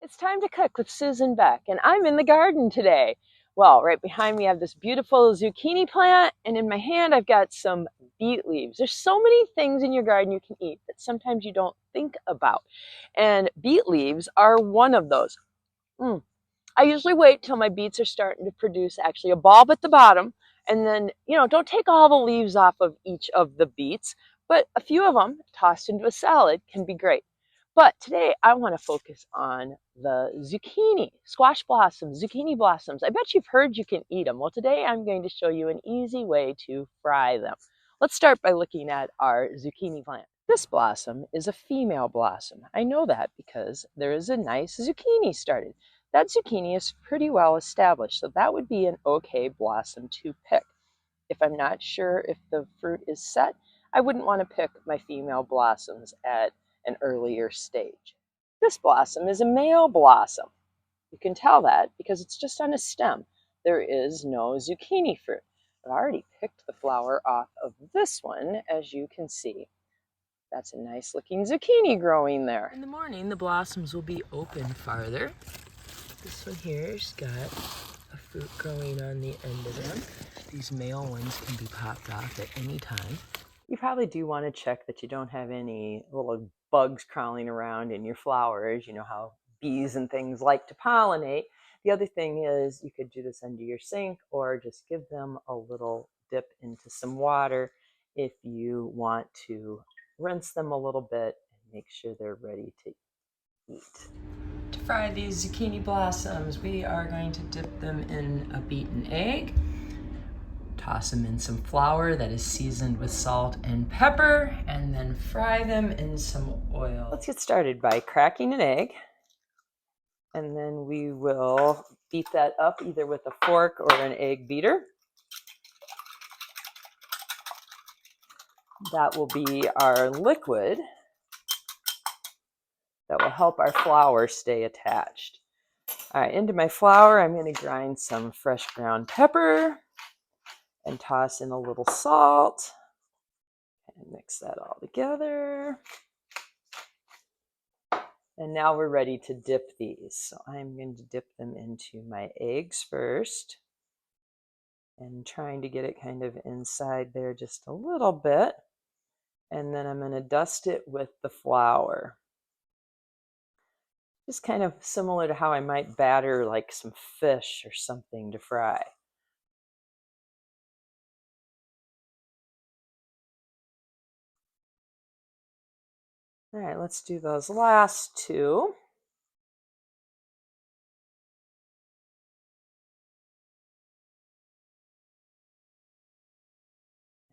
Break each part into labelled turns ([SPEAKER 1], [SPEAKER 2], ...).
[SPEAKER 1] It's time to cook with Susan Beck, and I'm in the garden today. Well, right behind me I have this beautiful zucchini plant, and in my hand I've got some beet leaves. There's so many things in your garden you can eat that sometimes you don't think about, and beet leaves are one of those. I usually wait till my beets are starting to produce actually a bulb at the bottom, and then, don't take all the leaves off of each of the beets, but a few of them tossed into a salad can be great. But today I want to focus on the zucchini, squash blossoms, zucchini blossoms. I bet you've heard you can eat them. Well, today I'm going to show you an easy way to fry them. Let's start by looking at our zucchini plant. This blossom is a female blossom. I know that because there is a nice zucchini started. That zucchini is pretty well established, so that would be an okay blossom to pick. If I'm not sure if the fruit is set, I wouldn't want to pick my female blossoms at an earlier stage. This blossom is a male blossom. You can tell that because it's just on a stem. There is no zucchini fruit. I've already picked the flower off of this one, as you can see. That's a nice looking zucchini growing there. In the morning, the blossoms will be open farther. This one here's got a fruit growing on the end of them. These male ones can be popped off at any time. You probably do want to check that you don't have any little bugs crawling around in your flowers. You know how bees and things like to pollinate. The other thing is you could do this under your sink or just give them a little dip into some water if you want to rinse them a little bit and make sure they're ready to eat. To fry these zucchini blossoms, we are going to dip them in a beaten egg. Toss them in some flour that is seasoned with salt and pepper, and then fry them in some oil. Let's get started by cracking an egg, and then we will beat that up either with a fork or an egg beater. That will be our liquid that will help our flour stay attached. All right, into my flour, I'm going to grind some fresh ground pepper and toss in a little salt and mix that all together. And now we're ready to dip these. So I'm going to dip them into my eggs first and trying to get it kind of inside there just a little bit. And then I'm going to dust it with the flour. Just kind of similar to how I might batter like some fish or something to fry. All right, let's do those last two.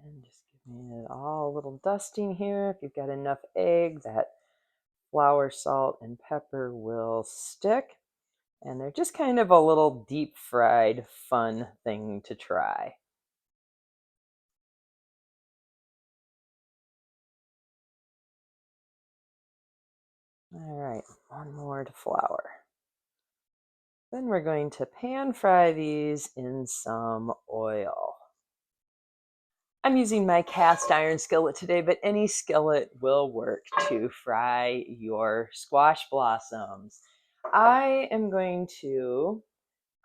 [SPEAKER 1] And just giving it all a little dusting here. If you've got enough egg, that flour, salt, and pepper will stick. And they're just kind of a little deep fried fun thing to try. All right, one more to flour. Then we're going to pan fry these in some oil. I'm using my cast iron skillet today, but any skillet will work to fry your squash blossoms. I am going to,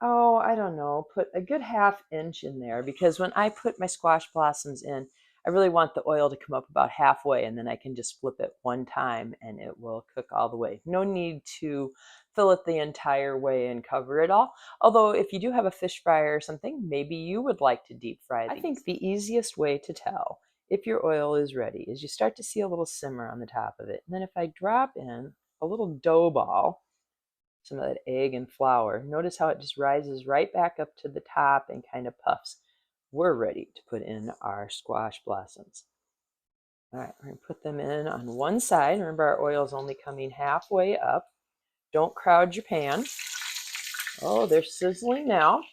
[SPEAKER 1] I don't know, put a good ½ inch in there because when I put my squash blossoms in, I really want the oil to come up about halfway, and then I can just flip it one time and it will cook all the way. No need to fill it the entire way and cover it all. Although if you do have a fish fryer or something, maybe you would like to deep fry these. I think the easiest way to tell if your oil is ready is you start to see a little simmer on the top of it. And then if I drop in a little dough ball, some of that egg and flour, notice how it just rises right back up to the top and kind of puffs. We're ready to put in our squash blossoms. All right, we're going to put them in on one side. Remember, our oil is only coming halfway up. Don't crowd your pan. Oh, they're sizzling now.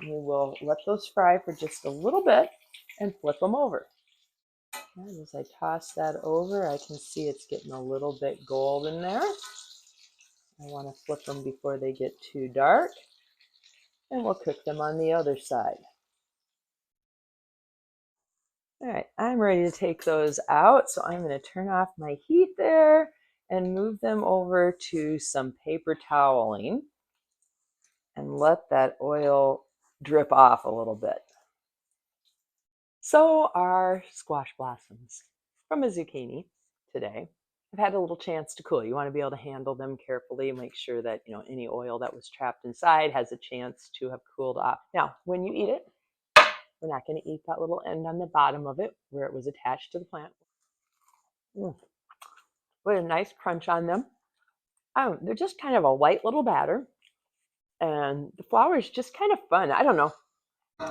[SPEAKER 1] We will let those fry for just a little bit and flip them over. And as I toss that over, I can see it's getting a little bit golden there. I want to flip them before they get too dark. And we'll cook them on the other side. All right, I'm ready to take those out. So I'm going to turn off my heat there and move them over to some paper toweling and let that oil drip off a little bit. So our squash blossoms from a zucchini today have had a little chance to cool. You want to be able to handle them carefully, make sure that any oil that was trapped inside has a chance to have cooled off. Now, when you eat it, we're not going to eat that little end on the bottom of it where it was attached to the plant. With a nice crunch on them. They're just kind of a white little batter, and the flour is just kind of fun. I don't know.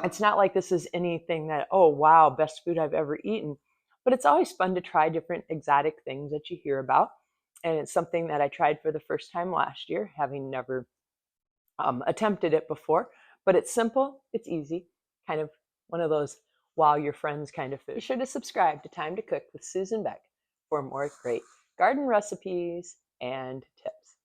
[SPEAKER 1] It's not like this is anything that, oh, wow, best food I've ever eaten. But it's always fun to try different exotic things that you hear about. And it's something that I tried for the first time last year, having never attempted it before. But it's simple, it's easy, kind of one of those wow your friends kind of food. Be sure to subscribe to Time to Cook with Susan Beck for more great garden recipes and tips.